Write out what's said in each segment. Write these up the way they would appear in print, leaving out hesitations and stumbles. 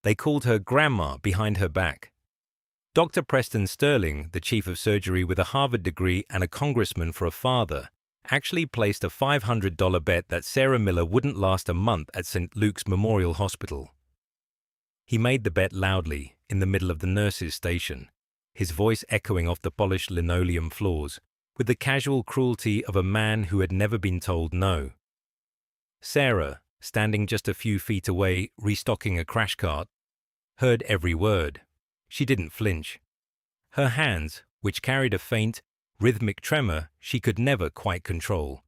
They called her Grandma behind her back. Dr. Preston Sterling, the chief of surgery with a Harvard degree and a congressman for a father, actually placed a $500 bet that Sarah Miller wouldn't last a month at St. Luke's Memorial Hospital. He made the bet loudly in the middle of the nurses' station, his voice echoing off the polished linoleum floors with the casual cruelty of a man who had never been told no. Sarah, standing just a few feet away restocking a crash cart, heard every word. She didn't flinch. Her hands, which carried a faint, rhythmic tremor she could never quite control,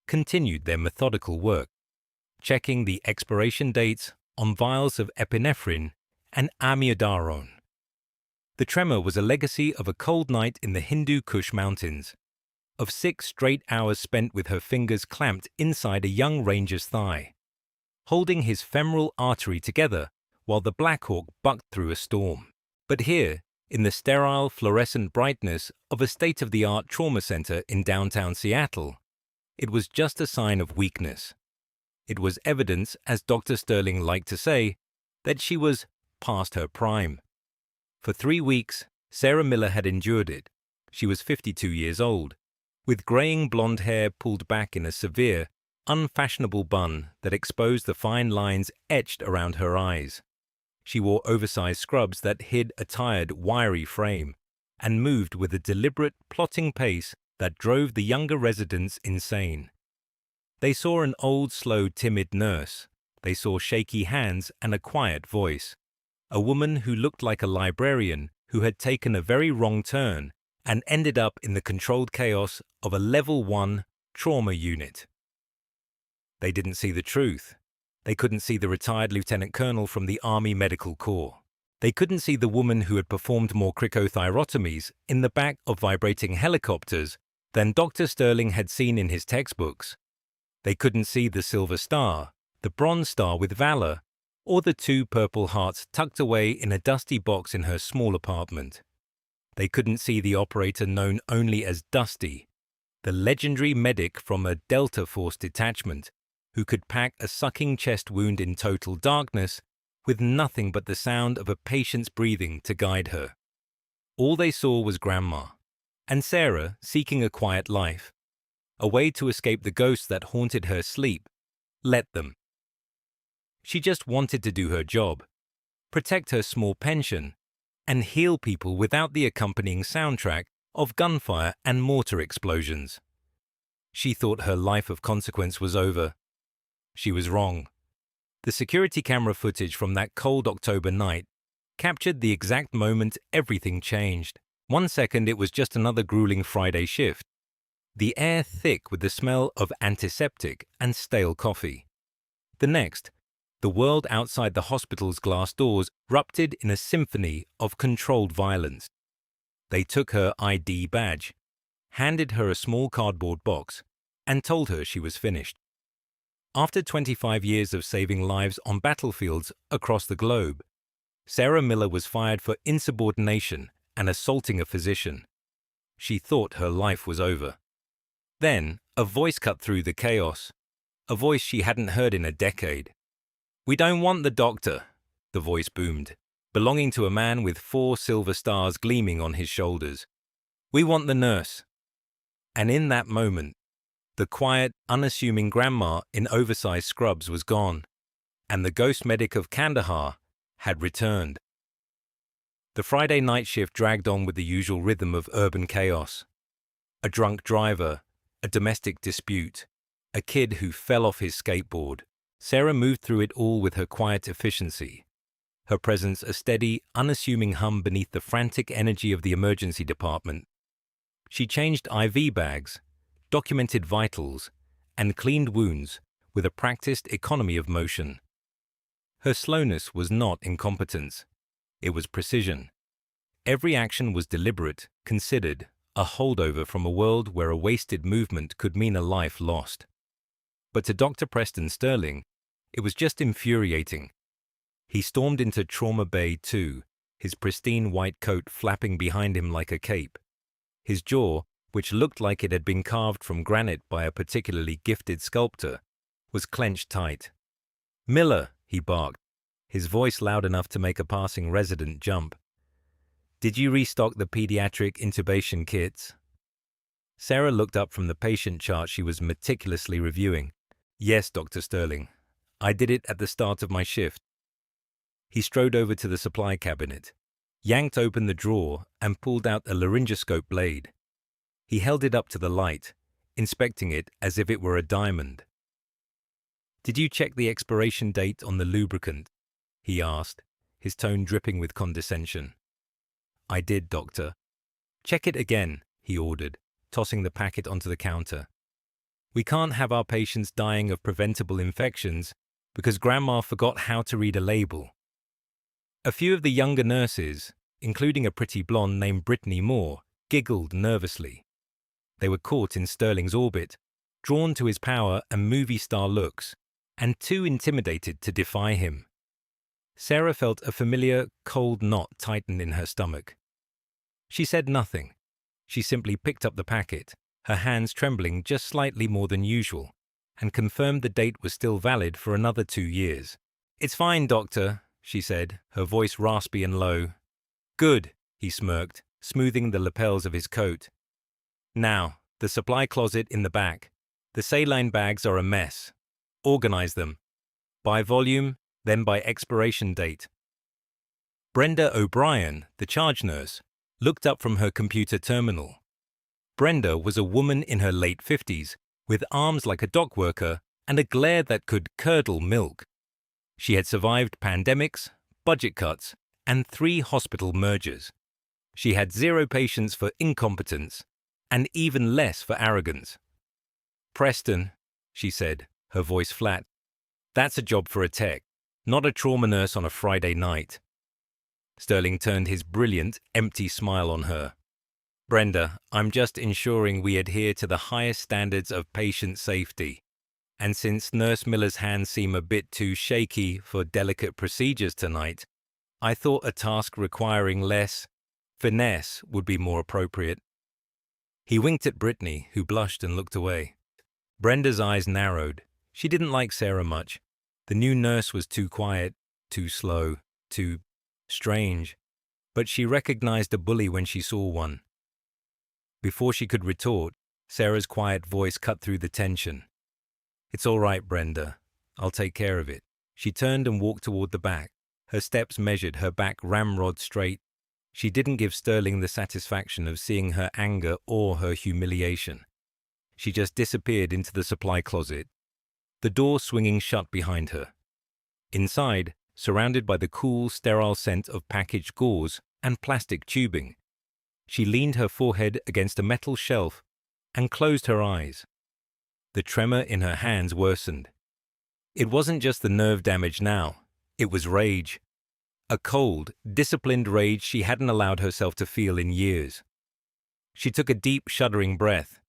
continued their methodical work, checking the expiration dates on vials of epinephrine and amiodarone. The tremor was a legacy of a cold night in the Hindu Kush Mountains, of 6 straight hours spent with her fingers clamped inside a young ranger's thigh, holding his femoral artery together while the Black Hawk bucked through a storm. But here, in the sterile fluorescent brightness of a state-of-the-art trauma center in downtown Seattle, it was just a sign of weakness. It was evidence, as Dr. Sterling liked to say, that she was past her prime. For 3 weeks, Sarah Miller had endured it. She was 52 years old, with graying blonde hair pulled back in a severe, unfashionable bun that exposed the fine lines etched around her eyes. She wore oversized scrubs that hid a tired, wiry frame, and moved with a deliberate, plotting pace that drove the younger residents insane. They saw an old, slow, timid nurse. They saw shaky hands and a quiet voice. A woman who looked like a librarian who had taken a very wrong turn and ended up in the controlled chaos of a Level 1 trauma unit. They didn't see the truth. They couldn't see the retired lieutenant colonel from the Army Medical Corps. They couldn't see the woman who had performed more cricothyrotomies in the back of vibrating helicopters than Dr. Sterling had seen in his textbooks. They couldn't see the Silver Star, the Bronze Star with Valor, or the 2 Purple Hearts tucked away in a dusty box in her small apartment. They couldn't see the operator known only as Dusty, the legendary medic from a Delta Force detachment who could pack a sucking chest wound in total darkness with nothing but the sound of a patient's breathing to guide her. All they saw was Grandma, and Sarah seeking a quiet life, a way to escape the ghosts that haunted her sleep. Let them. She just wanted to do her job, protect her small pension, and heal people without the accompanying soundtrack of gunfire and mortar explosions. She thought her life of consequence was over. She was wrong. The security camera footage from that cold October night captured the exact moment everything changed. 1 second it was just another grueling Friday shift, the air thick with the smell of antiseptic and stale coffee. The next, the world outside the hospital's glass doors erupted in a symphony of controlled violence. They took her ID badge, handed her a small cardboard box, and told her she was finished. After 25 years of saving lives on battlefields across the globe, Sarah Miller was fired for insubordination and assaulting a physician. She thought her life was over. Then, a voice cut through the chaos, a voice she hadn't heard in a decade. "We don't want the doctor," the voice boomed, belonging to a man with 4 silver stars gleaming on his shoulders. "We want the nurse." And in that moment, the quiet, unassuming Grandma in oversized scrubs was gone, and the ghost medic of Kandahar had returned. The Friday night shift dragged on with the usual rhythm of urban chaos. A drunk driver, a domestic dispute, a kid who fell off his skateboard. Sarah moved through it all with her quiet efficiency, her presence a steady, unassuming hum beneath the frantic energy of the emergency department. She changed IV bags, documented vitals, and cleaned wounds with a practiced economy of motion. Her slowness was not incompetence. It was precision. Every action was deliberate, considered, a holdover from a world where a wasted movement could mean a life lost. But to Dr. Preston Sterling, it was just infuriating. He stormed into Trauma Bay too, his pristine white coat flapping behind him like a cape. His jaw, which looked like it had been carved from granite by a particularly gifted sculptor, was clenched tight. "Miller," he barked, his voice loud enough to make a passing resident jump. "Did you restock the pediatric intubation kits?" Sarah looked up from the patient chart she was meticulously reviewing. "Yes, Dr. Sterling. I did it at the start of my shift." He strode over to the supply cabinet, yanked open the drawer, and pulled out a laryngoscope blade. He held it up to the light, inspecting it as if it were a diamond. "Did you check the expiration date on the lubricant?" he asked, his tone dripping with condescension. "I did, Doctor." "Check it again," he ordered, tossing the packet onto the counter. "We can't have our patients dying of preventable infections because Grandma forgot how to read a label." A few of the younger nurses, including a pretty blonde named Brittany Moore, giggled nervously. They were caught in Sterling's orbit, drawn to his power and movie star looks, and too intimidated to defy him. Sarah felt a familiar, cold knot tighten in her stomach. She said nothing. She simply picked up the packet, her hands trembling just slightly more than usual, and confirmed the date was still valid for another 2 years. "It's fine, Doctor," she said, her voice raspy and low. "Good," he smirked, smoothing the lapels of his coat. "Now, the supply closet in the back. The saline bags are a mess. Organize them. By volume, then by expiration date." Brenda O'Brien, the charge nurse, looked up from her computer terminal. Brenda was a woman in her late 50s, with arms like a dock worker and a glare that could curdle milk. She had survived pandemics, budget cuts, and 3 hospital mergers. She had 0 patience for incompetence, and even less for arrogance. "Preston," she said, her voice flat, "that's a job for a tech, not a trauma nurse on a Friday night." Sterling turned his brilliant, empty smile on her. "Brenda, I'm just ensuring we adhere to the highest standards of patient safety. And since Nurse Miller's hands seem a bit too shaky for delicate procedures tonight, I thought a task requiring less finesse would be more appropriate." He winked at Brittany, who blushed and looked away. Brenda's eyes narrowed. She didn't like Sarah much. The new nurse was too quiet, too slow, too strange. But she recognized a bully when she saw one. Before she could retort, Sarah's quiet voice cut through the tension. "It's all right, Brenda. I'll take care of it." She turned and walked toward the back. Her steps measured, her back ramrod straight. She didn't give Sterling the satisfaction of seeing her anger or her humiliation. She just disappeared into the supply closet, the door swinging shut behind her. Inside, surrounded by the cool, sterile scent of packaged gauze and plastic tubing, she leaned her forehead against a metal shelf and closed her eyes. The tremor in her hands worsened. It wasn't just the nerve damage now, it was rage. A cold, disciplined rage she hadn't allowed herself to feel in years. She took a deep, shuddering breath,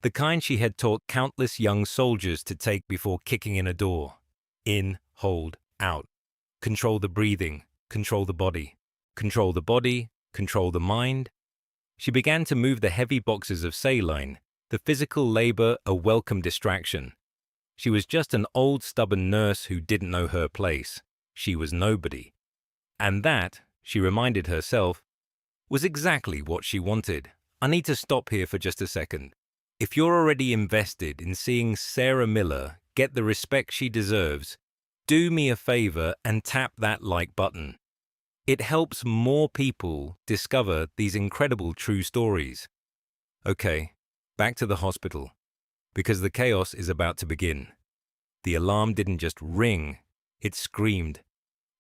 the kind she had taught countless young soldiers to take before kicking in a door. In, hold, out. Control the breathing, control the body. Control the body, control the mind. She began to move the heavy boxes of saline, the physical labor a welcome distraction. She was just an old, stubborn nurse who didn't know her place. She was nobody. And that, she reminded herself, was exactly what she wanted. I need to stop here for just a second. If you're already invested in seeing Sarah Miller get the respect she deserves, do me a favor and tap that like button. It helps more people discover these incredible true stories. Okay, back to the hospital, because the chaos is about to begin. The alarm didn't just ring, it screamed.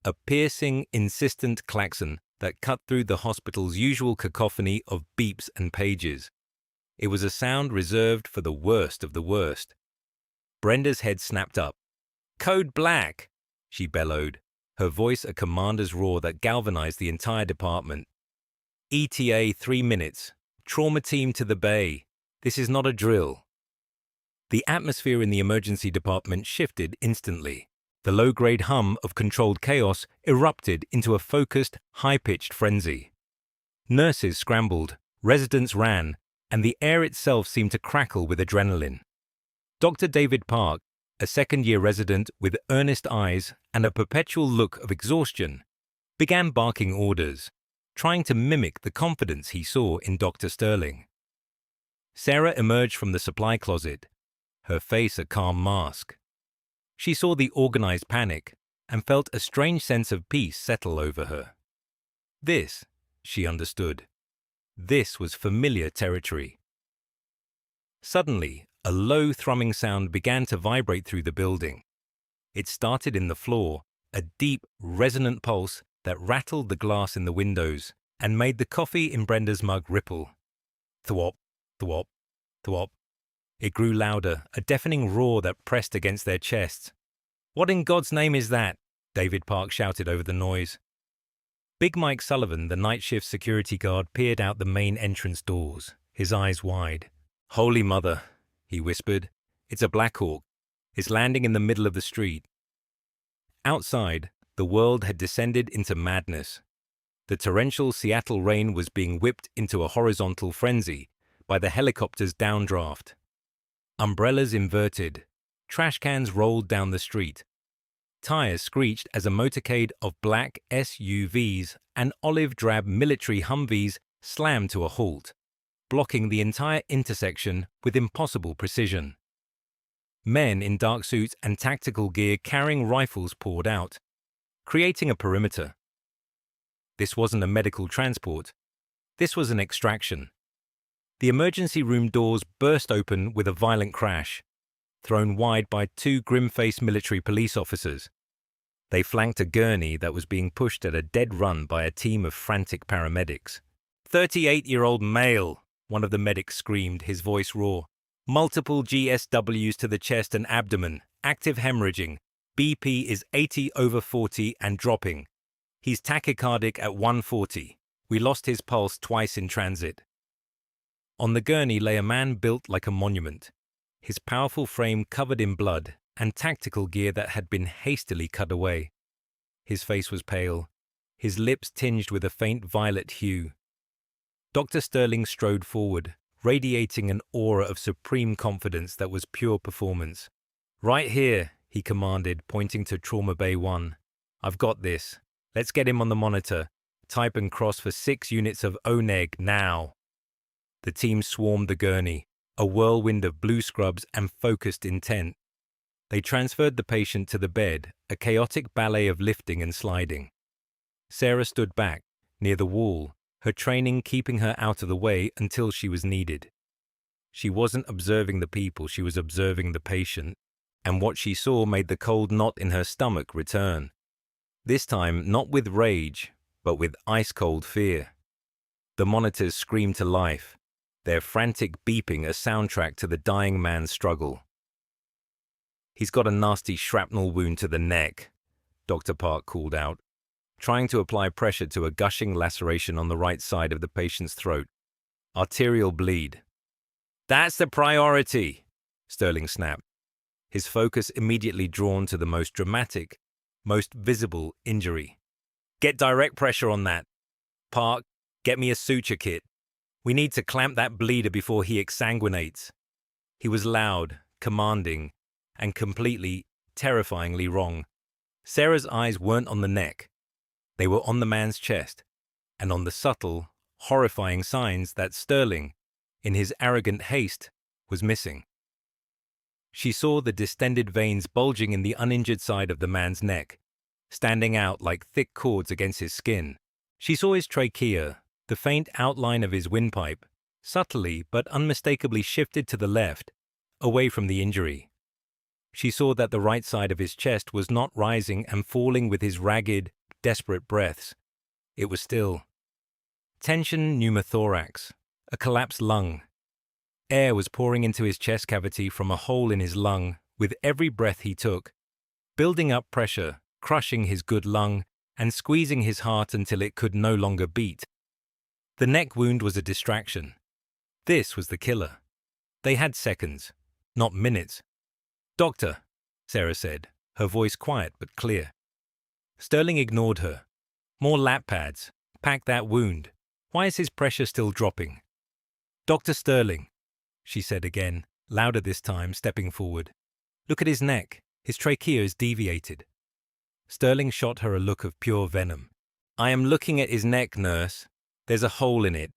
A piercing, insistent klaxon that cut through the hospital's usual cacophony of beeps and pages. It was a sound reserved for the worst of the worst. Brenda's head snapped up. "Code Black!" she bellowed, her voice a commander's roar that galvanized the entire department. "ETA 3 minutes. Trauma team to the bay. This is not a drill." The atmosphere in the emergency department shifted instantly. The low-grade hum of controlled chaos erupted into a focused, high-pitched frenzy. Nurses scrambled, residents ran, and the air itself seemed to crackle with adrenaline. Dr. David Park, a second-year resident with earnest eyes and a perpetual look of exhaustion, began barking orders, trying to mimic the confidence he saw in Dr. Sterling. Sarah emerged from the supply closet, her face a calm mask. She saw the organized panic and felt a strange sense of peace settle over her. This, she understood. This was familiar territory. Suddenly, a low thrumming sound began to vibrate through the building. It started in the floor, a deep, resonant pulse that rattled the glass in the windows and made the coffee in Brenda's mug ripple. Thwop, thwop, thwop. It grew louder, a deafening roar that pressed against their chests. "What in God's name is that?" David Park shouted over the noise. Big Mike Sullivan, the night shift security guard, peered out the main entrance doors, his eyes wide. "Holy Mother," he whispered. "It's a Black Hawk. It's landing in the middle of the street." Outside, the world had descended into madness. The torrential Seattle rain was being whipped into a horizontal frenzy by the helicopter's downdraft. Umbrellas inverted. Trash cans rolled down the street. Tires screeched as a motorcade of black SUVs and olive-drab military Humvees slammed to a halt, blocking the entire intersection with impossible precision. Men in dark suits and tactical gear carrying rifles poured out, creating a perimeter. This wasn't a medical transport. This was an extraction. The emergency room doors burst open with a violent crash, thrown wide by two grim-faced military police officers. They flanked a gurney that was being pushed at a dead run by a team of frantic paramedics. 38-year-old male, one of the medics screamed, his voice raw. Multiple GSWs to the chest and abdomen, active hemorrhaging. BP is 80/40 and dropping. He's tachycardic at 140. We lost his pulse twice in transit. On the gurney lay a man built like a monument, his powerful frame covered in blood and tactical gear that had been hastily cut away. His face was pale, his lips tinged with a faint violet hue. Dr. Sterling strode forward, radiating an aura of supreme confidence that was pure performance. "Right here," he commanded, pointing to Trauma Bay 1. "I've got this. Let's get him on the monitor. Type and cross for 6 units of ONEG now." The team swarmed the gurney, a whirlwind of blue scrubs and focused intent. They transferred the patient to the bed, a chaotic ballet of lifting and sliding. Sarah stood back, near the wall, her training keeping her out of the way until she was needed. She wasn't observing the people, she was observing the patient, and what she saw made the cold knot in her stomach return. This time, not with rage, but with ice-cold fear. The monitors screamed to life, their frantic beeping a soundtrack to the dying man's struggle. "He's got a nasty shrapnel wound to the neck," Dr. Park called out, trying to apply pressure to a gushing laceration on the right side of the patient's throat. "Arterial bleed." "That's the priority," Sterling snapped, his focus immediately drawn to the most dramatic, most visible injury. "Get direct pressure on that. Park, get me a suture kit. We need to clamp that bleeder before he exsanguinates." He was loud, commanding, and completely, terrifyingly wrong. Sarah's eyes weren't on the neck. They were on the man's chest, and on the subtle, horrifying signs that Sterling, in his arrogant haste, was missing. She saw the distended veins bulging in the uninjured side of the man's neck, standing out like thick cords against his skin. She saw his trachea, the faint outline of his windpipe, subtly but unmistakably shifted to the left, away from the injury. She saw that the right side of his chest was not rising and falling with his ragged, desperate breaths. It was still. Tension pneumothorax, a collapsed lung. Air was pouring into his chest cavity from a hole in his lung with every breath he took, building up pressure, crushing his good lung, and squeezing his heart until it could no longer beat. The neck wound was a distraction. This was the killer. They had seconds, not minutes. "Doctor," Sarah said, her voice quiet but clear. Sterling ignored her. "More lap pads. Pack that wound. Why is his pressure still dropping?" "Dr. Sterling," she said again, louder this time, stepping forward. Look at his neck. His trachea is deviated. Sterling shot her a look of pure venom. I am looking at his neck, nurse. There's a hole in it.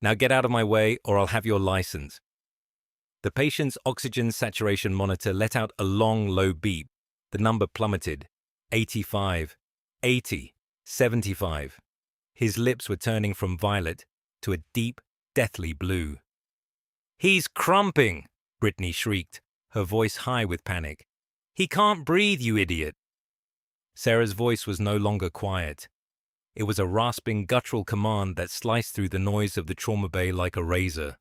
Now get out of my way or I'll have your license. The patient's oxygen saturation monitor let out a long, low beep. The number plummeted. 85, 80, 75. His lips were turning from violet to a deep, deathly blue. He's crumping, Brittany shrieked, her voice high with panic. He can't breathe, you idiot. Sarah's voice was no longer quiet. It was a rasping, guttural command that sliced through the noise of the trauma bay like a razor.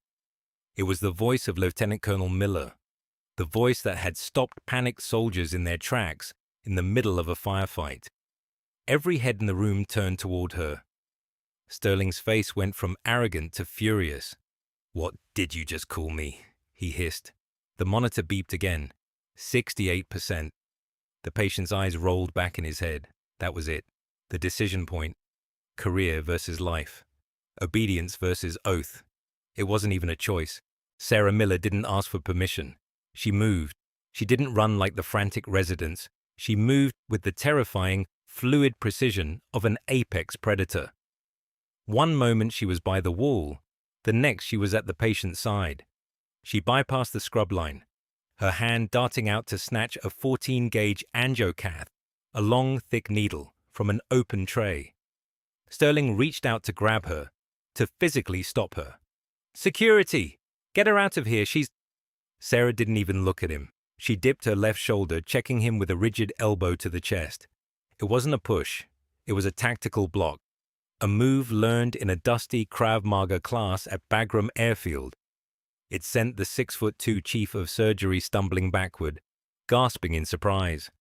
It was the voice of Lieutenant Colonel Miller, the voice that had stopped panicked soldiers in their tracks in the middle of a firefight. Every head in the room turned toward her. Sterling's face went from arrogant to furious. What did you just call me? He hissed. The monitor beeped again. 68%. The patient's eyes rolled back in his head. That was it. The decision point. Career versus life. Obedience versus oath. It wasn't even a choice. Sarah Miller didn't ask for permission. She moved. She didn't run like the frantic residents. She moved with the terrifying, fluid precision of an apex predator. One moment she was by the wall. The next she was at the patient's side. She bypassed the scrub line, her hand darting out to snatch a 14-gauge angiocath, a long, thick needle, from an open tray. Sterling reached out to grab her, to physically stop her. Security! Get her out of here, she's… Sarah didn't even look at him. She dipped her left shoulder, checking him with a rigid elbow to the chest. It wasn't a push. It was a tactical block. A move learned in a dusty Krav Maga class at Bagram Airfield. It sent the 6'2" chief of surgery stumbling backward, gasping in surprise.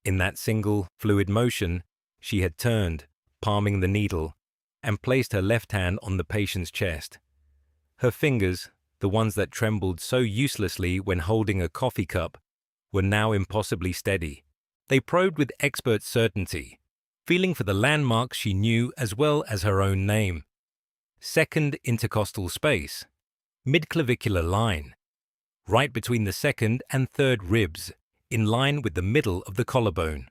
In that single, fluid motion, she had turned, palming the needle, and placed her left hand on the patient's chest. Her fingers, the ones that trembled so uselessly when holding a coffee cup, were now impossibly steady. They probed with expert certainty, feeling for the landmarks she knew as well as her own name. Second intercostal space, midclavicular line, right between the second and third ribs, in line with the middle of the collarbone.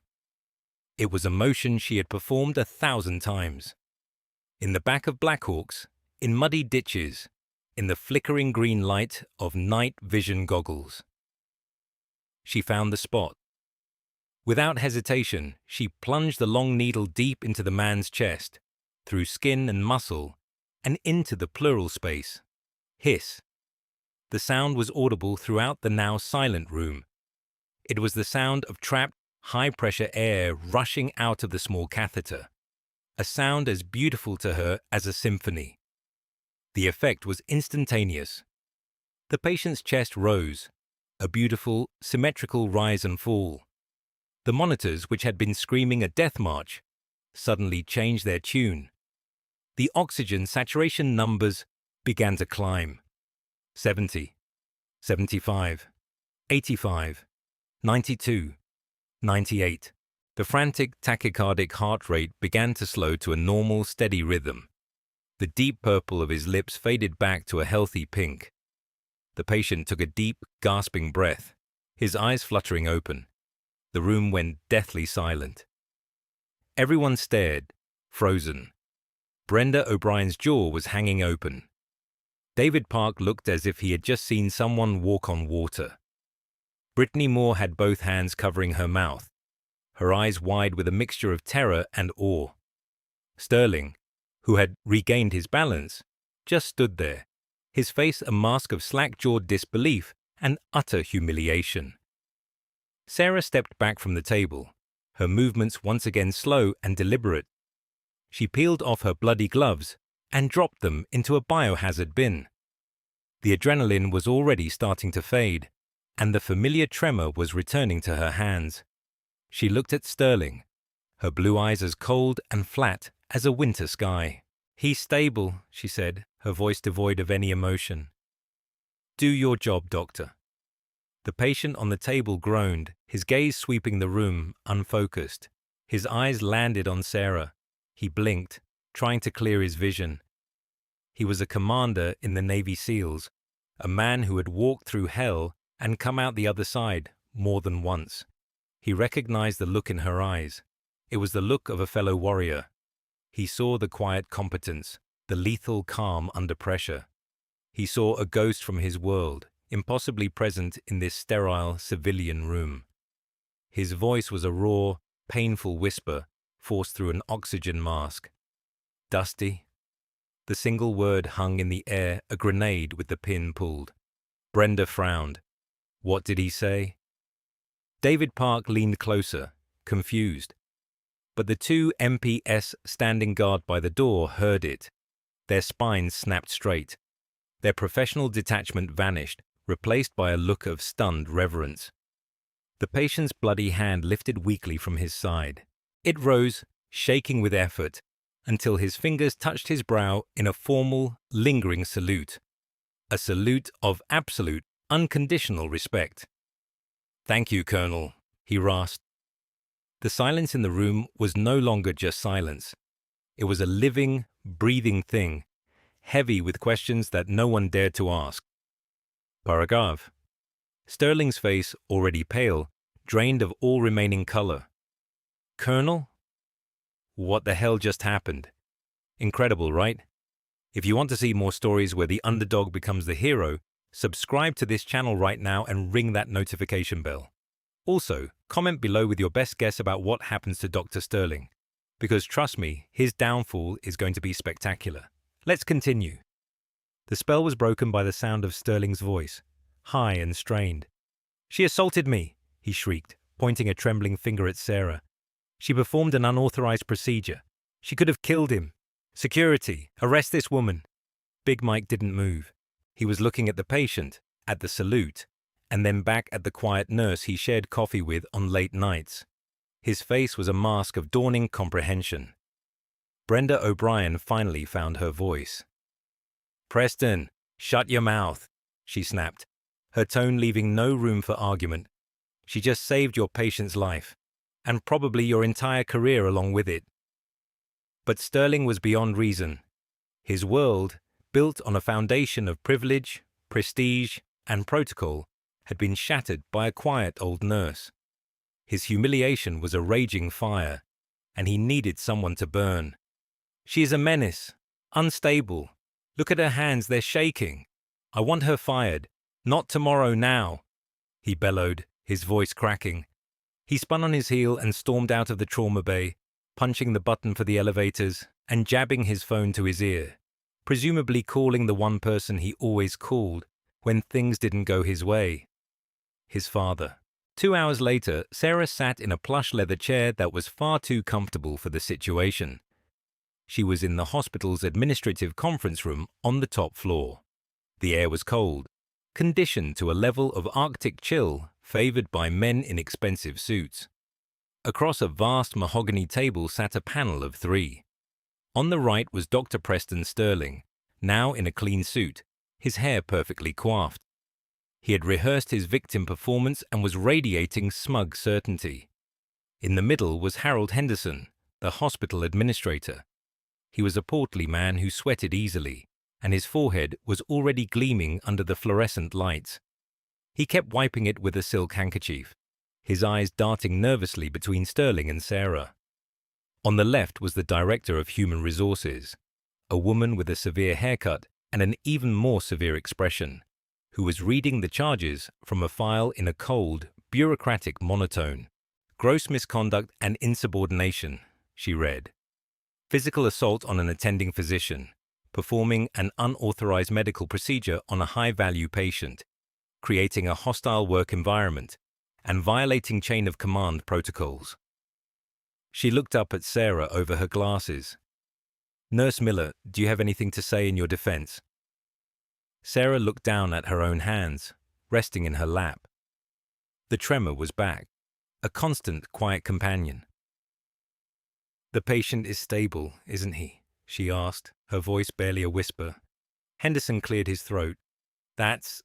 It was a motion she had performed 1,000 times. In the back of Blackhawks, in muddy ditches, in the flickering green light of night vision goggles. She found the spot. Without hesitation, she plunged the long needle deep into the man's chest, through skin and muscle, and into the pleural space. Hiss. The sound was audible throughout the now silent room. It was the sound of trapped, high-pressure air rushing out of the small catheter, a sound as beautiful to her as a symphony. The effect was instantaneous. The patient's chest rose, a beautiful, symmetrical rise and fall. The monitors, which had been screaming a death march, suddenly changed their tune. The oxygen saturation numbers began to climb. 70, 75, 85, 92, 98. The frantic tachycardic heart rate began to slow to a normal, steady rhythm. The deep purple of his lips faded back to a healthy pink. The patient took a deep, gasping breath, his eyes fluttering open. The room went deathly silent. Everyone stared, frozen. Brenda O'Brien's jaw was hanging open. David Park looked as if he had just seen someone walk on water. Brittany Moore had both hands covering her mouth, her eyes wide with a mixture of terror and awe. Sterling, who had regained his balance, just stood there, his face a mask of slack-jawed disbelief and utter humiliation. Sarah stepped back from the table, her movements once again slow and deliberate. She peeled off her bloody gloves and dropped them into a biohazard bin. The adrenaline was already starting to fade, and the familiar tremor was returning to her hands. She looked at Sterling, her blue eyes as cold and flat as a winter sky. "He's stable," she said, her voice devoid of any emotion. "Do your job, doctor." The patient on the table groaned, his gaze sweeping the room, unfocused. His eyes landed on Sarah. He blinked, trying to clear his vision. He was a commander in the Navy SEALs, a man who had walked through hell and come out the other side, more than once. He recognized the look in her eyes. It was the look of a fellow warrior. He saw the quiet competence, the lethal calm under pressure. He saw a ghost from his world, impossibly present in this sterile civilian room. His voice was a raw, painful whisper forced through an oxygen mask. Dusty? The single word hung in the air, a grenade with the pin pulled. Brenda frowned. What did he say? David Park leaned closer, confused. But the two MPs standing guard by the door heard it. Their spines snapped straight. Their professional detachment vanished, replaced by a look of stunned reverence. The patient's bloody hand lifted weakly from his side. It rose, shaking with effort, until his fingers touched his brow in a formal, lingering salute. A salute of absolute, unconditional respect. "Thank you, Colonel," he rasped. The silence in the room was no longer just silence. It was a living, breathing thing, heavy with questions that no one dared to ask. Paragraph. Sterling's face, already pale, drained of all remaining color. "Colonel? What the hell just happened? Incredible, right? If you want to see more stories where the underdog becomes the hero, subscribe to this channel right now and ring that notification bell. Also, comment below with your best guess about what happens to Dr. Sterling, because trust me, his downfall is going to be spectacular. Let's continue." The spell was broken by the sound of Sterling's voice, high and strained. "She assaulted me," he shrieked, pointing a trembling finger at Sarah. "She performed an unauthorized procedure. She could have killed him. Security, arrest this woman." Big Mike didn't move. He was looking at the patient, at the salute, and then back at the quiet nurse he shared coffee with on late nights. His face was a mask of dawning comprehension. Brenda O'Brien finally found her voice. "Preston, shut your mouth," she snapped, her tone leaving no room for argument. "She just saved your patient's life, and probably your entire career along with it." But Sterling was beyond reason. His world, built on a foundation of privilege, prestige, and protocol, had been shattered by a quiet old nurse. His humiliation was a raging fire, and he needed someone to burn. "She is a menace, unstable. Look at her hands, they're shaking. I want her fired. Not tomorrow, now," he bellowed, his voice cracking. He spun on his heel and stormed out of the trauma bay, punching the button for the elevators and jabbing his phone to his ear, presumably calling the one person he always called when things didn't go his way. His father. 2 hours later, Sarah sat in a plush leather chair that was far too comfortable for the situation. She was in the hospital's administrative conference room on the top floor. The air was cold, conditioned to a level of Arctic chill favored by men in expensive suits. Across a vast mahogany table sat a panel of 3. On the right was Dr. Preston Sterling, now in a clean suit, his hair perfectly coiffed. He had rehearsed his victim performance and was radiating smug certainty. In the middle was Harold Henderson, the hospital administrator. He was a portly man who sweated easily, and his forehead was already gleaming under the fluorescent lights. He kept wiping it with a silk handkerchief, his eyes darting nervously between Sterling and Sarah. On the left was the Director of Human Resources, a woman with a severe haircut and an even more severe expression, who was reading the charges from a file in a cold, bureaucratic monotone. "Gross misconduct and insubordination," she read. "Physical assault on an attending physician, performing an unauthorized medical procedure on a high-value patient, creating a hostile work environment, and violating chain of command protocols." She looked up at Sarah over her glasses. "Nurse Miller, do you have anything to say in your defense?" Sarah looked down at her own hands, resting in her lap. The tremor was back, a constant, quiet companion. "The patient is stable, isn't he?" she asked, her voice barely a whisper. Henderson cleared his throat. That's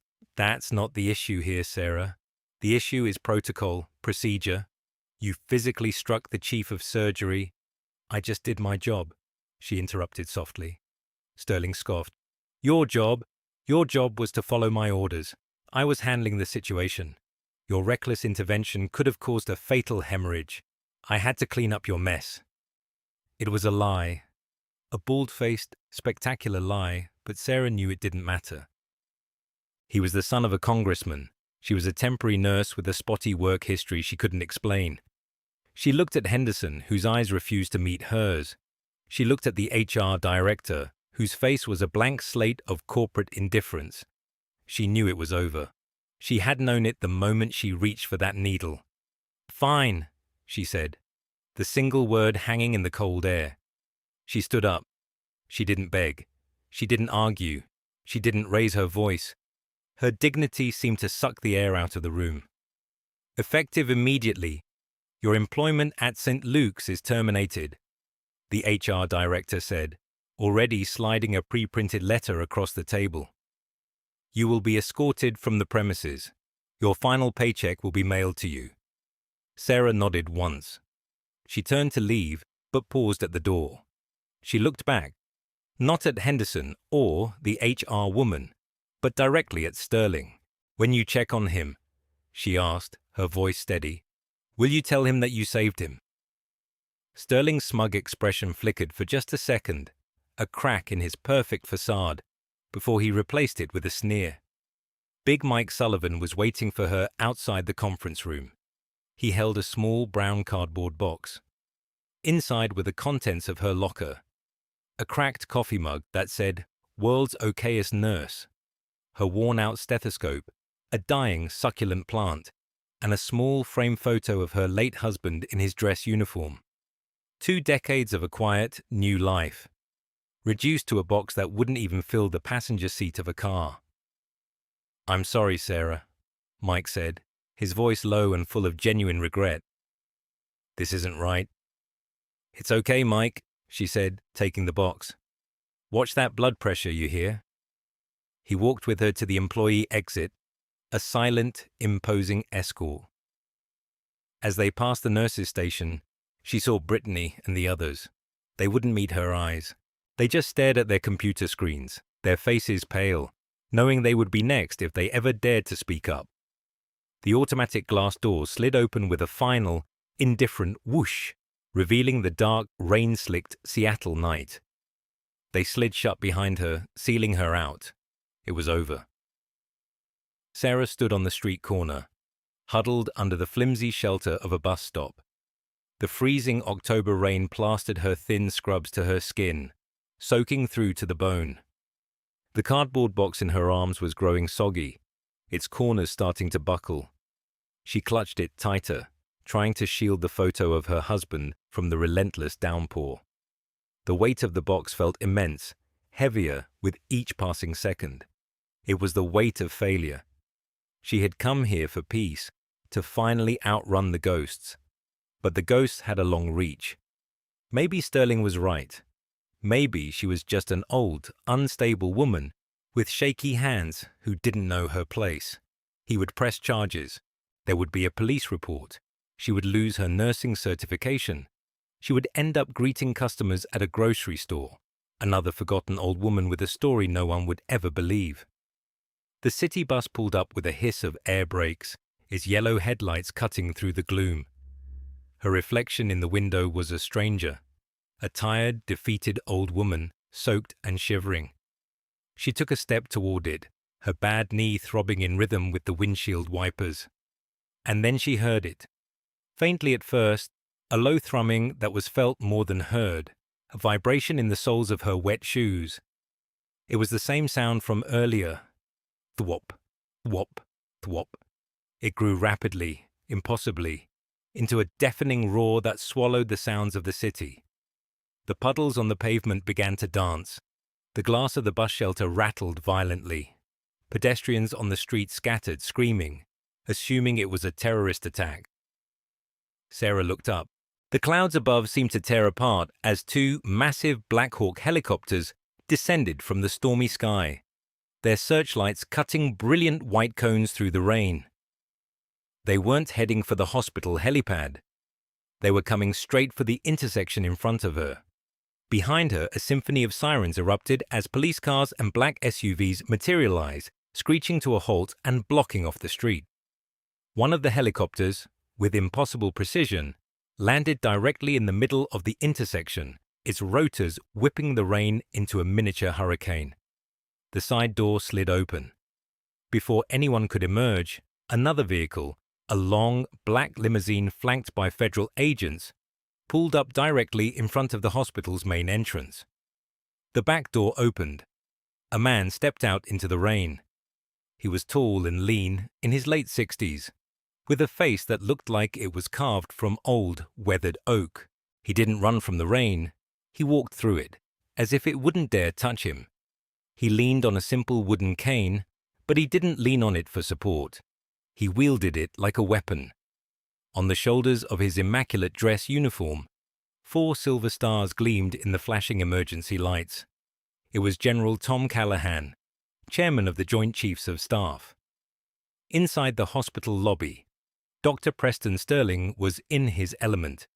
not the issue here, Sarah. The issue is protocol, procedure. You physically struck the chief of surgery." "I just did my job," she interrupted softly. Sterling scoffed. Your job was to follow my orders. I was handling the situation. Your reckless intervention could have caused a fatal hemorrhage. I had to clean up your mess." It was a lie. A bald-faced, spectacular lie, but Sarah knew it didn't matter. He was the son of a congressman. She was a temporary nurse with a spotty work history she couldn't explain. She looked at Henderson, whose eyes refused to meet hers. She looked at the HR director, whose face was a blank slate of corporate indifference. She knew it was over. She had known it the moment she reached for that needle. "Fine," she said, the single word hanging in the cold air. She stood up. She didn't beg. She didn't argue. She didn't raise her voice. Her dignity seemed to suck the air out of the room. "Effective immediately. Your employment at St. Luke's is terminated," the HR director said, already sliding a pre-printed letter across the table. "You will be escorted from the premises. Your final paycheck will be mailed to you." Sarah nodded once. She turned to leave, but paused at the door. She looked back, not at Henderson or the HR woman, but directly at Sterling. "When you check on him," she asked, her voice steady, "will you tell him that you saved him?" Sterling's smug expression flickered for just a second, a crack in his perfect facade, before he replaced it with a sneer. Big Mike Sullivan was waiting for her outside the conference room. He held a small brown cardboard box. Inside were the contents of her locker: a cracked coffee mug that said, "World's Okayest Nurse," her worn-out stethoscope, a dying succulent plant, and a small frame photo of her late husband in his dress uniform. 2 decades of a quiet, new life, reduced to a box that wouldn't even fill the passenger seat of a car. "I'm sorry, Sarah," Mike said, his voice low and full of genuine regret. "This isn't right." "It's okay, Mike," she said, taking the box. "Watch that blood pressure, you hear?" He walked with her to the employee exit, a silent, imposing escort. As they passed the nurses' station, she saw Brittany and the others. They wouldn't meet her eyes. They just stared at their computer screens, their faces pale, knowing they would be next if they ever dared to speak up. The automatic glass door slid open with a final, indifferent whoosh, revealing the dark, rain-slicked Seattle night. They slid shut behind her, sealing her out. It was over. Sarah stood on the street corner, huddled under the flimsy shelter of a bus stop. The freezing October rain plastered her thin scrubs to her skin, soaking through to the bone. The cardboard box in her arms was growing soggy, its corners starting to buckle. She clutched it tighter, trying to shield the photo of her husband from the relentless downpour. The weight of the box felt immense, heavier with each passing second. It was the weight of failure. She had come here for peace, to finally outrun the ghosts. But the ghosts had a long reach. Maybe Sterling was right. Maybe she was just an old, unstable woman with shaky hands who didn't know her place. He would press charges. There would be a police report. She would lose her nursing certification. She would end up greeting customers at a grocery store, another forgotten old woman with a story no one would ever believe. The city bus pulled up with a hiss of air brakes, its yellow headlights cutting through the gloom. Her reflection in the window was a stranger, a tired, defeated old woman, soaked and shivering. She took a step toward it, her bad knee throbbing in rhythm with the windshield wipers. And then she heard it. Faintly at first, a low thrumming that was felt more than heard, a vibration in the soles of her wet shoes. It was the same sound from earlier. Thwop, thwop, thwop. It grew rapidly, impossibly, into a deafening roar that swallowed the sounds of the city. The puddles on the pavement began to dance. The glass of the bus shelter rattled violently. Pedestrians on the street scattered, screaming, assuming it was a terrorist attack. Sarah looked up. The clouds above seemed to tear apart as 2 massive Black Hawk helicopters descended from the stormy sky, their searchlights cutting brilliant white cones through the rain. They weren't heading for the hospital helipad. They were coming straight for the intersection in front of her. Behind her, a symphony of sirens erupted as police cars and black SUVs materialized, screeching to a halt and blocking off the street. One of the helicopters, with impossible precision, landed directly in the middle of the intersection, its rotors whipping the rain into a miniature hurricane. The side door slid open. Before anyone could emerge, another vehicle, a long, black limousine flanked by federal agents, pulled up directly in front of the hospital's main entrance. The back door opened. A man stepped out into the rain. He was tall and lean, in his late 60s, with a face that looked like it was carved from old, weathered oak. He didn't run from the rain. He walked through it, as if it wouldn't dare touch him. He leaned on a simple wooden cane, but he didn't lean on it for support. He wielded it like a weapon. On the shoulders of his immaculate dress uniform, 4 silver stars gleamed in the flashing emergency lights. It was General Tom Callahan, chairman of the Joint Chiefs of Staff. Inside the hospital lobby, Dr. Preston Sterling was in his element.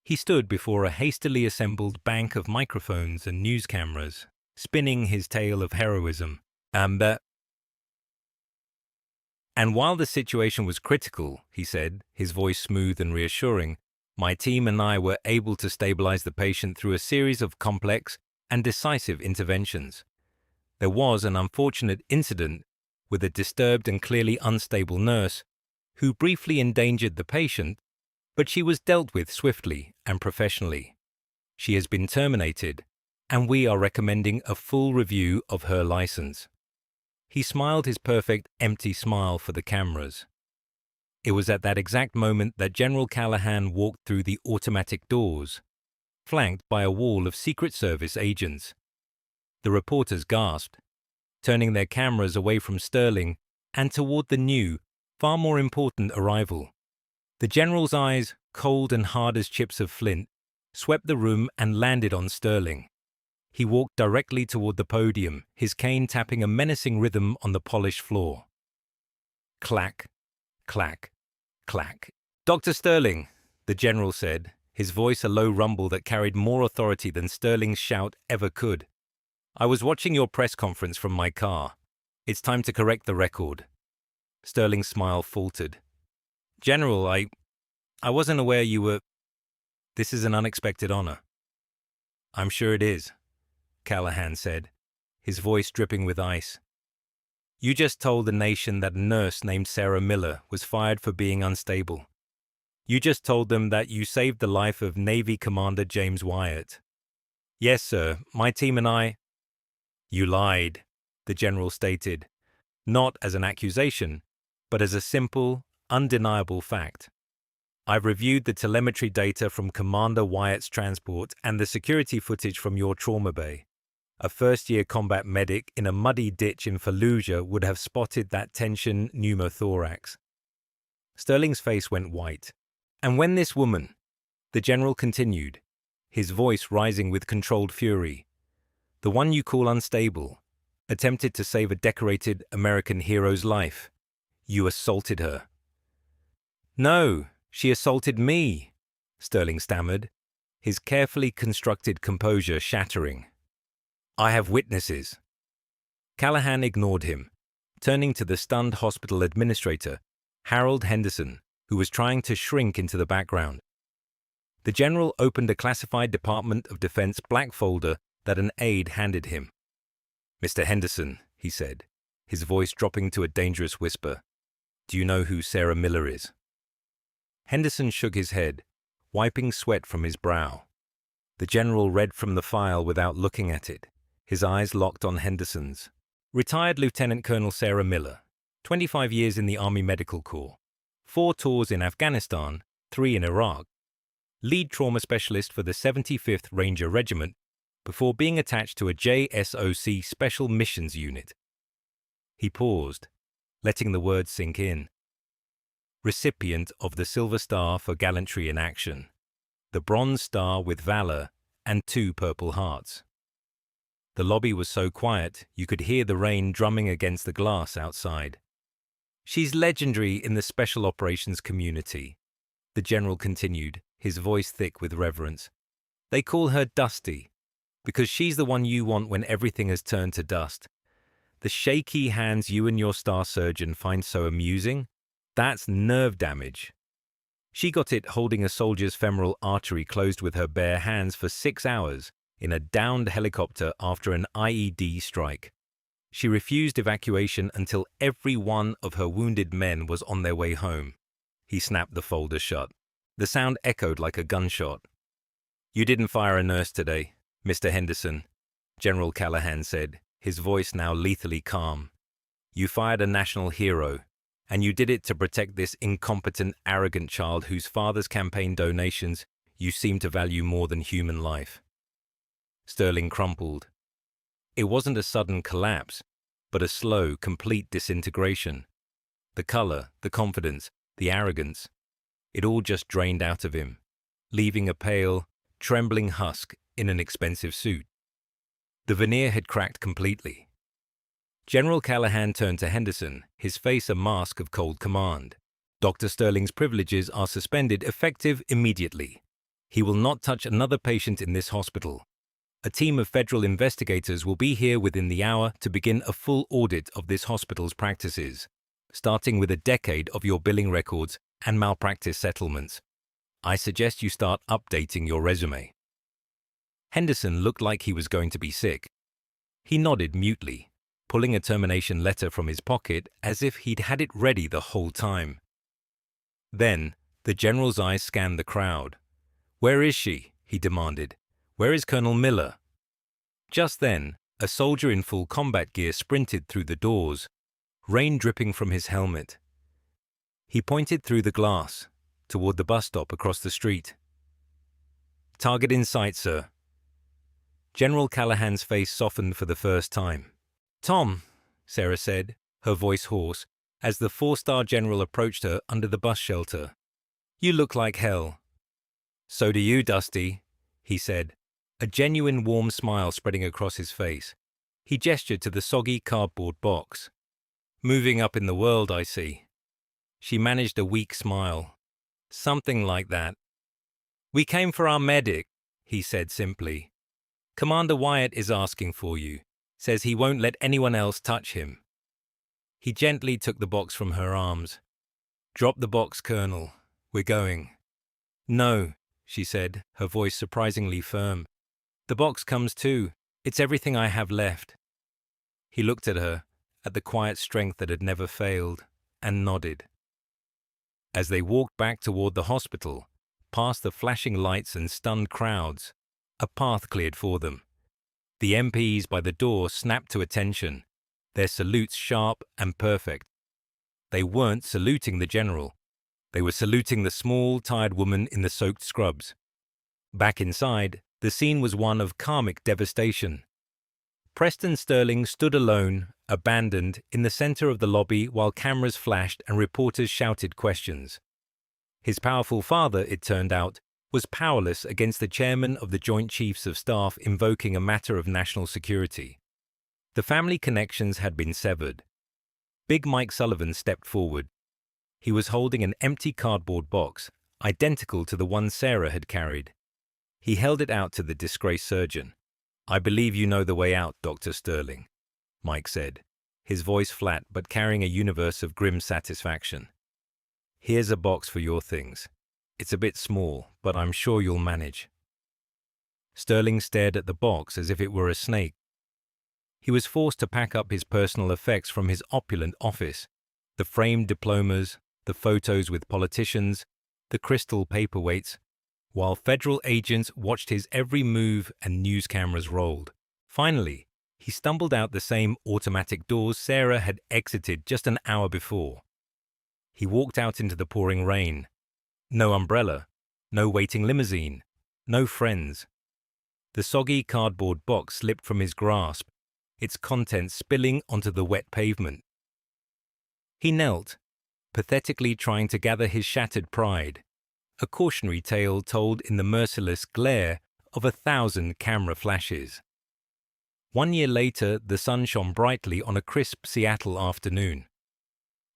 He stood before a hastily assembled bank of microphones and news cameras, spinning his tale of heroism. And while the situation was critical, he said, his voice smooth and reassuring, my team and I were able to stabilize the patient through a series of complex and decisive interventions. There was an unfortunate incident with a disturbed and clearly unstable nurse who briefly endangered the patient, but she was dealt with swiftly and professionally. She has been terminated, and we are recommending a full review of her license. He smiled his perfect, empty smile for the cameras. It was at that exact moment that General Callahan walked through the automatic doors, flanked by a wall of Secret Service agents. The reporters gasped, turning their cameras away from Sterling and toward the new, far more important arrival. The general's eyes, cold and hard as chips of flint, swept the room and landed on Sterling. He walked directly toward the podium, his cane tapping a menacing rhythm on the polished floor. Clack, clack, clack. Dr. Sterling, the general said, his voice a low rumble that carried more authority than Sterling's shout ever could. I was watching your press conference from my car. It's time to correct the record. Sterling's smile faltered. General, I wasn't aware you were... This is an unexpected honor. I'm sure it is, Callahan said, his voice dripping with ice. You just told the nation that a nurse named Sarah Miller was fired for being unstable. You just told them that you saved the life of Navy Commander James Wyatt. Yes, sir, my team and I... You lied, the general stated, not as an accusation, but as a simple, undeniable fact. I've reviewed the telemetry data from Commander Wyatt's transport and the security footage from your trauma bay. A first-year combat medic in a muddy ditch in Fallujah would have spotted that tension pneumothorax. Sterling's face went white. And when this woman, the general continued, his voice rising with controlled fury, the one you call unstable, attempted to save a decorated American hero's life, you assaulted her. No, she assaulted me, Sterling stammered, his carefully constructed composure shattering. I have witnesses. Callahan ignored him, turning to the stunned hospital administrator, Harold Henderson, who was trying to shrink into the background. The general opened a classified Department of Defense black folder that an aide handed him. Mr. Henderson, he said, his voice dropping to a dangerous whisper, do you know who Sarah Miller is? Henderson shook his head, wiping sweat from his brow. The general read from the file without looking at it, his eyes locked on Henderson's. Retired Lieutenant Colonel Sarah Miller, 25 years in the Army Medical Corps, 4 tours in Afghanistan, 3 in Iraq, lead trauma specialist for the 75th Ranger Regiment before being attached to a JSOC Special Missions Unit. He paused, letting the words sink in. Recipient of the Silver Star for Gallantry in Action, the Bronze Star with Valor, and 2 Purple Hearts. The lobby was so quiet you could hear the rain drumming against the glass outside. She's legendary in the special operations community, the general continued, his voice thick with reverence. They call her Dusty, because she's the one you want when everything has turned to dust. The shaky hands you and your star surgeon find so amusing, That's nerve damage. She got it holding a soldier's femoral artery closed with her bare hands for 6 hours in a downed helicopter after an IED strike. She refused evacuation until every one of her wounded men was on their way home. He snapped the folder shut. The sound echoed like a gunshot. "You didn't fire a nurse today, Mr. Henderson," General Callahan said, his voice now lethally calm. "You fired a national hero, and you did it to protect this incompetent, arrogant child whose father's campaign donations you seem to value more than human life." Sterling crumpled. It wasn't a sudden collapse, but a slow, complete disintegration. The color, the confidence, the arrogance, it all just drained out of him, leaving a pale, trembling husk in an expensive suit. The veneer had cracked completely. General Callahan turned to Henderson, his face a mask of cold command. "Dr. Sterling's privileges are suspended effective immediately. He will not touch another patient in this hospital. A team of federal investigators will be here within the hour to begin a full audit of this hospital's practices, starting with a decade of your billing records and malpractice settlements. I suggest you start updating your resume." Henderson looked like he was going to be sick. He nodded mutely, pulling a termination letter from his pocket as if he'd had it ready the whole time. Then, the general's eyes scanned the crowd. "Where is she?" he demanded. "Where is Colonel Miller?" Just then, a soldier in full combat gear sprinted through the doors, rain dripping from his helmet. He pointed through the glass, toward the bus stop across the street. "Target in sight, sir." General Callahan's face softened for the first time. "Tom," Sarah said, her voice hoarse, as the 4-star general approached her under the bus shelter. "You look like hell." "So do you, Dusty," he said, a genuine warm smile spreading across his face. He gestured to the soggy cardboard box. "Moving up in the world, I see." She managed a weak smile. "Something like that." "We came for our medic," he said simply. "Commander Wyatt is asking for you. Says he won't let anyone else touch him." He gently took the box from her arms. "Drop the box, Colonel. We're going." "No," she said, her voice surprisingly firm. "The box comes too. It's everything I have left." He looked at her, at the quiet strength that had never failed, and nodded. As they walked back toward the hospital, past the flashing lights and stunned crowds, a path cleared for them. The MPs by the door snapped to attention, their salutes sharp and perfect. They weren't saluting the general. They were saluting the small, tired woman in the soaked scrubs. Back inside, the scene was one of karmic devastation. Preston Sterling stood alone, abandoned, in the center of the lobby while cameras flashed and reporters shouted questions. His powerful father, it turned out, was powerless against the chairman of the Joint Chiefs of Staff invoking a matter of national security. The family connections had been severed. Big Mike Sullivan stepped forward. He was holding an empty cardboard box, identical to the one Sarah had carried. He held it out to the disgraced surgeon. "I believe you know the way out, Dr. Sterling," Mike said, his voice flat but carrying a universe of grim satisfaction. "Here's a box for your things. It's a bit small, but I'm sure you'll manage." Sterling stared at the box as if it were a snake. He was forced to pack up his personal effects from his opulent office, the framed diplomas, the photos with politicians, the crystal paperweights, while federal agents watched his every move and news cameras rolled. Finally, he stumbled out the same automatic doors Sarah had exited just an hour before. He walked out into the pouring rain. No umbrella, no waiting limousine, no friends. The soggy cardboard box slipped from his grasp, its contents spilling onto the wet pavement. He knelt, pathetically trying to gather his shattered pride, a cautionary tale told in the merciless glare of 1,000 camera flashes. 1 year later, the sun shone brightly on a crisp Seattle afternoon.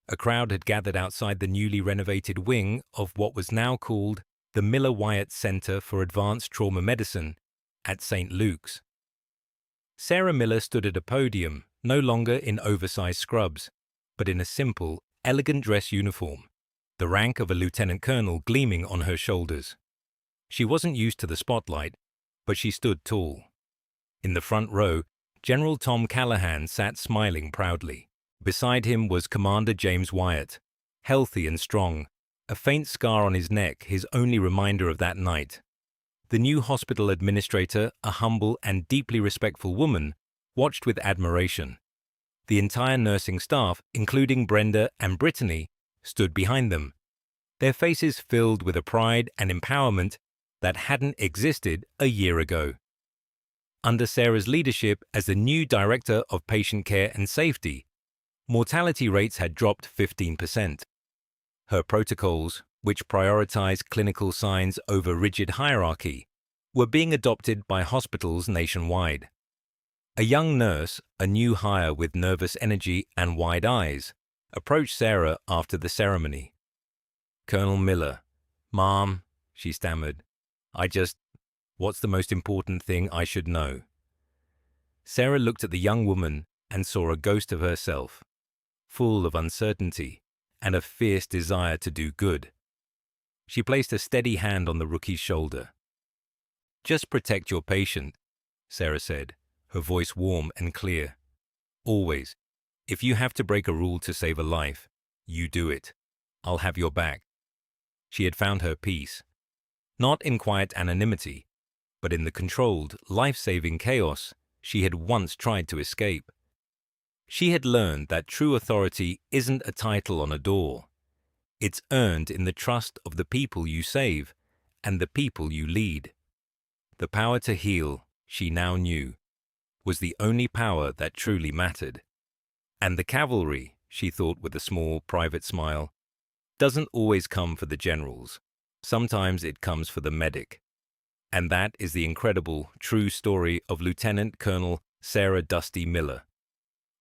A crowd had gathered outside the newly renovated wing of what was now called the Miller Wyatt Center for Advanced Trauma Medicine at St. Luke's. Sarah Miller stood at a podium, no longer in oversized scrubs, but in a simple, elegant dress uniform, the rank of a lieutenant colonel gleaming on her shoulders. She wasn't used to the spotlight, but she stood tall. In the front row, General Tom Callahan sat smiling proudly. Beside him was Commander James Wyatt, healthy and strong, a faint scar on his neck his only reminder of that night. The new hospital administrator, a humble and deeply respectful woman, watched with admiration. The entire nursing staff, including Brenda and Brittany, stood behind them, their faces filled with a pride and empowerment that hadn't existed a year ago. Under Sarah's leadership as the new Director of Patient Care and Safety, mortality rates had dropped 15%. Her protocols, which prioritized clinical signs over rigid hierarchy, were being adopted by hospitals nationwide. A young nurse, a new hire with nervous energy and wide eyes, approached Sarah after the ceremony. "Colonel Miller, Mom," she stammered, what's the most important thing I should know?" Sarah looked at the young woman and saw a ghost of herself, full of uncertainty and a fierce desire to do good. She placed a steady hand on the rookie's shoulder. "Just protect your patient," Sarah said, her voice warm and clear. "Always. If you have to break a rule to save a life, you do it. I'll have your back." She had found her peace, not in quiet anonymity, but in the controlled, life-saving chaos she had once tried to escape. She had learned that true authority isn't a title on a door. It's earned in the trust of the people you save and the people you lead. The power to heal, she now knew, was the only power that truly mattered. And the cavalry, she thought with a small, private smile, doesn't always come for the generals. Sometimes it comes for the medic. And that is the incredible, true story of Lieutenant Colonel Sarah Dusty Miller.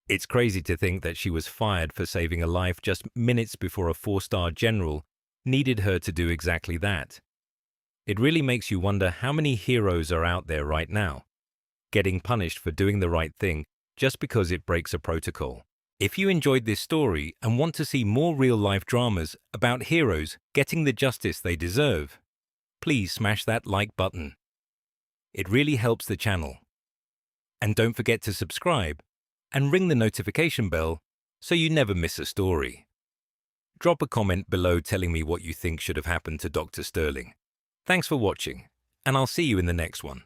It's crazy to think that she was fired for saving a life just minutes before a 4-star general needed her to do exactly that. It really makes you wonder how many heroes are out there right now, getting punished for doing the right thing just because it breaks a protocol. If you enjoyed this story and want to see more real-life dramas about heroes getting the justice they deserve, please smash that like button. It really helps the channel. And don't forget to subscribe and ring the notification bell so you never miss a story. Drop a comment below telling me what you think should have happened to Dr. Sterling. Thanks for watching, and I'll see you in the next one.